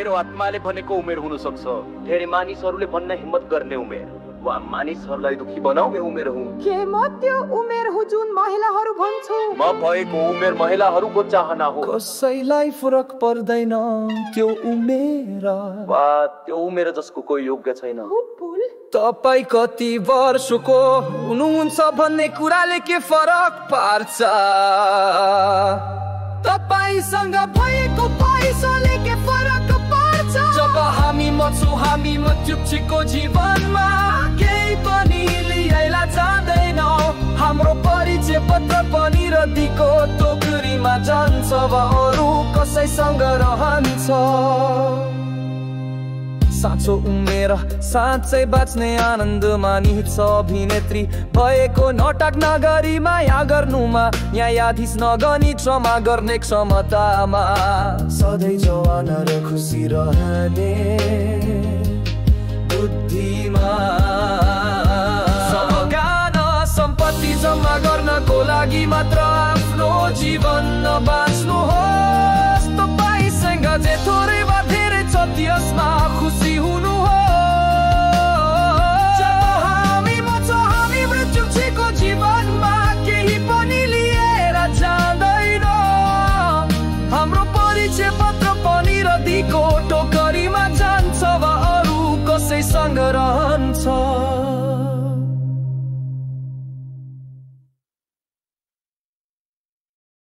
मेरो आत्माले भनेको उमेर हुन सक्छ, धेरै मानिसहरूले भन्न हिम्मत गर्ने उमेर वा मानिसहरूलाई दुखी बनाउने उमेर हुँ। के म त्यो उमेर हो जुन महिलाहरू भन्छु? म भएको उमेर महिलाहरूको चाहना हो। कसैलाई फरक पर्दैन त्यो उमेर वा त्यो उमेर जसको कोही योग्य छैन। तपाई कति वर्षको हुनुहुन्छ भन्ने कुराले के फरक पार्छ? तपाईसँग भएको पैसाले के फरक पार्छ? जब हामी मर्छौँ हामी मृत्युको जीवनमा केही पनि लिएला जाँदैनौ। हाम्रो परिचय पत्र पनि रद्दीको टोकरीमा जान्छ वा अरू कसैसँग रहन्छ। साँचो उमेर साँच्चै बाँच्ने आनन्द मानिन्छ। अभिनेत्री भएको नटक नगरी माया गर्नुमा, न्यायाधीश नगनी क्षमा गर्ने क्षमतामा, सधैँ जवान र खुसी रहने बुद्धिमा।